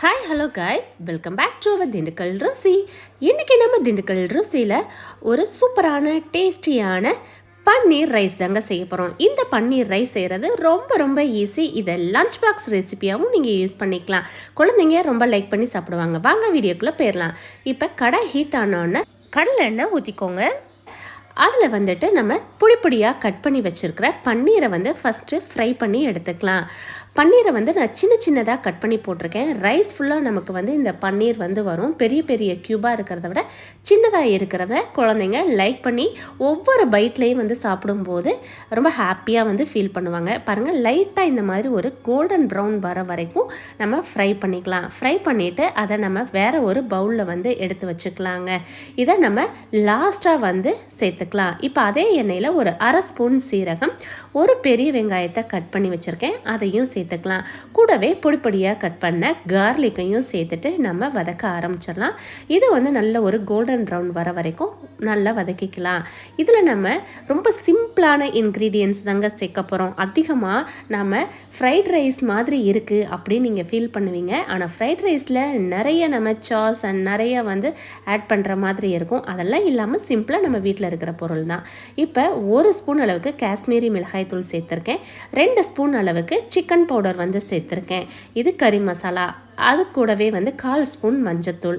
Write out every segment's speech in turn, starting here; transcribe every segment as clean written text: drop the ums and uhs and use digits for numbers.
Hi hello guys, welcome back to our Dindigul Ruchi. இன்றைக்கி நம்ம திண்டுக்கல் ருசியில் ஒரு சூப்பரான டேஸ்டியான பன்னீர் ரைஸ் தாங்க செய்ய போகிறோம். இந்த பன்னீர் ரைஸ் செய்கிறது ரொம்ப ஈஸி. இதை லஞ்ச் பாக்ஸ் ரெசிபியாகவும் நீங்கள் யூஸ் பண்ணிக்கலாம். குழந்தைங்க ரொம்ப லைக் பண்ணி சாப்பிடுவாங்க. வாங்க வீடியோக்குள்ளே போயிடலாம். இப்போ கடை ஹீட் ஆனோடனே கடலை எண்ணெய் ஊற்றிக்கோங்க. அதில் வந்துட்டு நம்ம பொடியாக கட் பண்ணி வச்சுருக்கிற பன்னீரை வந்து ஃபஸ்ட்டு ஃப்ரை பண்ணி எடுத்துக்கலாம். பன்னீரை வந்து நான் சின்னதாக கட் பண்ணி போட்டிருக்கேன். ரைஸ் ஃபுல்லாக நமக்கு வந்து இந்த பன்னீர் வந்து வரும். பெரிய க்யூபாக இருக்கிறத விட சின்னதாக இருக்கிறத குழந்தைங்க லைக் பண்ணி ஒவ்வொரு பைட்லேயும் வந்து சாப்பிடும்போது ரொம்ப ஹாப்பியாக வந்து ஃபீல் பண்ணுவாங்க. பாருங்கள், லைட்டாக இந்த மாதிரி ஒரு கோல்டன் ப்ரௌன் வர வரைக்கும் நம்ம ஃப்ரை பண்ணிக்கலாம். ஃப்ரை பண்ணிவிட்டு அதை நம்ம வேறு ஒரு பவுலில் வந்து எடுத்து வச்சுக்கலாங்க. இதை நம்ம லாஸ்ட்டாக வந்து சேர்த்துக்கலாம். இப்போ அதே எண்ணெயில் ஒரு அரை ஸ்பூன் சீரகம், ஒரு பெரிய வெங்காயத்தை கட் பண்ணி வச்சுருக்கேன், அதையும் சேர்த்துக்கலாம். கூடவே பொடியாக கட் பண்ண கார்லிக்கையும் சேர்த்துட்டு நம்ம வதக்க ஆரம்பிச்சிடலாம். இது வந்து நல்ல ஒரு கோல்டன் ப்ரௌன் வர வரைக்கும் நல்லா வதக்கிக்கலாம். இதில் நம்ம ரொம்ப சிம்பிளான இன்க்ரீடியன்ட்ஸ் தாங்க சேர்க்க போகிறோம். அதிகமாக நம்ம ஃப்ரைட் ரைஸ் மாதிரி இருக்குது அப்படின்னு நீங்கள் ஃபீல் பண்ணுவீங்க. ஆனால் ஃப்ரைட் ரைஸில் நிறைய நம்ம சாஸ் அண்ட் நிறைய வந்து ஆட் பண்ணுற மாதிரி இருக்கும். அதெல்லாம் இல்லாமல் சிம்பிளாக நம்ம வீட்டில் இருக்கிற பொருள் தான். இப்போ ஒரு ஸ்பூன் அளவுக்கு காஷ்மீரி மிளகாய் தூள் சேர்த்துருக்கேன். 2 ஸ்பூன் அளவுக்கு சிக்கன் பவுடர் வந்து சேர்த்துருக்கேன். இது கறி மசாலா. அது கூடவே வந்து 1/4 ஸ்பூன் மஞ்சத்தூள்,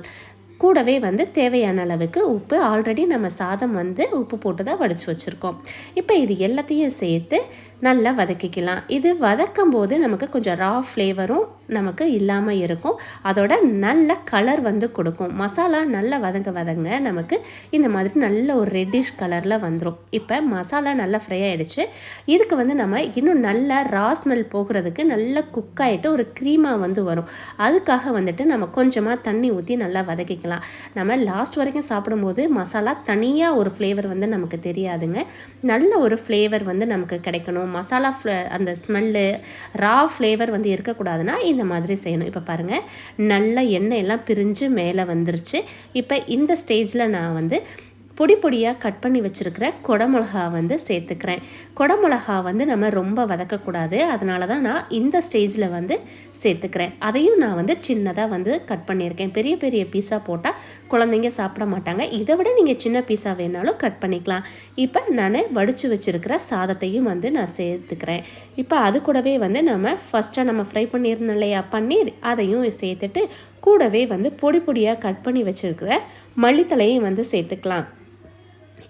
கூடவே வந்து தேவையான அளவுக்கு உப்பு. ஆல்ரெடி நம்ம சாதம் வந்து உப்பு போட்டு தான் வடித்து வச்சுருக்கோம். இப்போ இது எல்லாத்தையும் சேர்த்து நல்லா வதக்கிக்கலாம். இது வதக்கும் போது நமக்கு கொஞ்சம் ரா ஃப்ளேவரும் நமக்கு இல்லாமல் இருக்கும். அதோட நல்ல கலர் வந்து கொடுக்கும். மசாலா நல்லா வதங்க நமக்கு இந்த மாதிரி நல்ல ஒரு ரெட்டிஷ் கலரில் வந்துடும். இப்போ மசாலா நல்லா ஃப்ரை ஆகிடுச்சு. இதுக்கு வந்து நம்ம இன்னும் நல்லா ரா ஸ்மெல் போகிறதுக்கு நல்லா குக் ஆகிட்டு ஒரு க்ரீமாக வந்து வரும். அதுக்காக வந்துட்டு நம்ம கொஞ்சமாக தண்ணி ஊற்றி நல்லா வதக்கிக்கலாம். நம்ம லாஸ்ட் வரைக்கும் சாப்பிடும்போது மசாலா தனியாக ஒரு ஃப்ளேவர் வந்து நமக்கு தெரியாதுங்க. நல்ல ஒரு ஃப்ளேவர் வந்து நமக்கு கிடைக்கணும். மசாலா அந்த ஸ்மெல்லு ரா ஃப்ளேவர் வந்து இருக்கக்கூடாதுன்னா இந்த மாதிரி செய்யணும். இப்போ பாருங்கள், நல்ல எண்ணெய் எல்லாம் பிரிஞ்சு மேலே வந்துருச்சு. இப்போ இந்த ஸ்டேஜில் நான் வந்து பொடியாக கட் பண்ணி வச்சுருக்கிற குடமிளகா வந்து சேர்த்துக்கிறேன். குடமிளகா வந்து நம்ம ரொம்ப வதக்கக்கூடாது. அதனால தான் நான் இந்த ஸ்டேஜில் வந்து சேர்த்துக்கிறேன். அதையும் நான் வந்து சின்னதாக வந்து கட் பண்ணியிருக்கேன். பெரிய பீஸாக போட்டால் குழந்தைங்க சாப்பிட மாட்டாங்க. இதை விட நீங்கள் சின்ன பீஸாக வேணாலும் கட் பண்ணிக்கலாம். இப்போ நான் வடித்து வச்சுருக்கிற சாதத்தையும் வந்து நான் சேர்த்துக்கிறேன். இப்போ அது கூடவே வந்து நம்ம ஃபஸ்ட்டாக நம்ம ஃப்ரை பண்ணியிருந்தோம் இல்லையா பன்னீர், அதையும் சேர்த்துட்டு கூடவே வந்து பொடியாக கட் பண்ணி வச்சுருக்கிற மல்லித்தலையும் வந்து சேர்த்துக்கலாம்.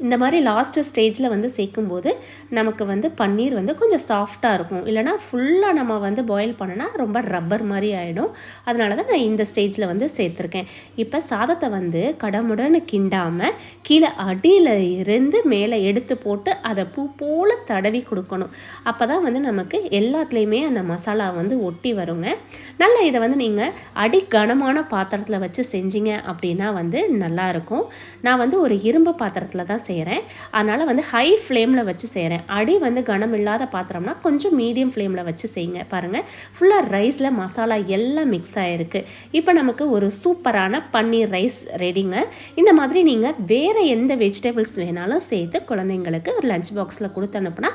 இந்த மாதிரி லாஸ்ட்டு ஸ்டேஜில் வந்து சேர்க்கும்போது நமக்கு வந்து பன்னீர் வந்து கொஞ்சம் சாஃப்டாக இருக்கும். இல்லைனா ஃபுல்லாக நம்ம வந்து பாயில் பண்ணோன்னா ரொம்ப ரப்பர் மாதிரி ஆகிடும். அதனால தான் நான் இந்த ஸ்டேஜில் வந்து சேர்த்துருக்கேன். இப்போ சாதத்தை வந்து கடமுடன்னு கிண்டாமல் கீழே அடியில் இருந்து மேலே எடுத்து போட்டு அதை பூ போல் தடவி கொடுக்கணும். அப்போ தான் வந்து நமக்கு எல்லாத்துலேயுமே அந்த மசாலா வந்து ஒட்டி வருங்க. நல்லா இதை வந்து நீங்கள் அடி கனமான பாத்திரத்தில் வச்சு செஞ்சீங்க அப்படின்னா வந்து நல்லாயிருக்கும். நான் வந்து ஒரு இரும்பு பாத்திரத்தில் தான் செய்கிறேன். அதனால் வந்து ஹை ஃப்ளேமில் வச்சு செய்கிறேன். அடி வந்து கனம் இல்லாத பாத்திரம்னா கொஞ்சம் மீடியம் ஃப்ளேமில் வச்சு செய்யுங்க. பாருங்கள், ஃபுல்லாக ரைஸில் மசாலா எல்லாம் மிக்ஸ் ஆகிருக்கு. இப்போ நமக்கு ஒரு சூப்பரான பன்னீர் ரைஸ் ரெடிங்க. இந்த மாதிரி நீங்கள் வேறு எந்த வெஜிடபிள்ஸ் வேணாலும் சேர்த்து குழந்தைங்களுக்கு ஒரு லஞ்ச் பாக்ஸில் கொடுத்து அனுப்புனா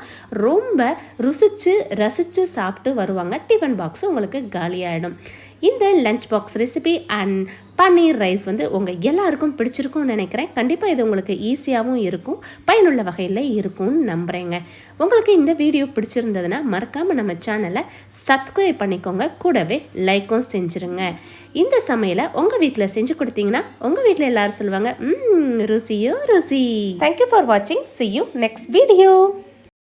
ரொம்ப ரசித்து சாப்பிட்டு வருவாங்க. டிஃபன் பாக்ஸும் உங்களுக்கு காலியாகிடும். இந்த lunch box recipe and paneer rice வந்து உங்கள் எல்லாருக்கும் பிடிச்சிருக்கும்னு நினைக்கிறேன். கண்டிப்பாக இது உங்களுக்கு ஈஸியாகவும் இருக்கும், பயனுள்ள வகையில் இருக்கும்னு நம்புகிறேங்க. உங்களுக்கு இந்த வீடியோ பிடிச்சிருந்ததுன்னா மறக்காமல் நம்ம சேனலை சப்ஸ்கிரைப் பண்ணிக்கோங்க. கூடவே லைக்கும் செஞ்சுருங்க. இந்த சமையலை உங்கள் வீட்டில் செஞ்சு கொடுத்தீங்கன்னா உங்கள் வீட்டில் எல்லோரும் சொல்லுவாங்க, ருசியோ ருசி. தேங்க்யூ ஃபார் வாட்சிங். see you next video.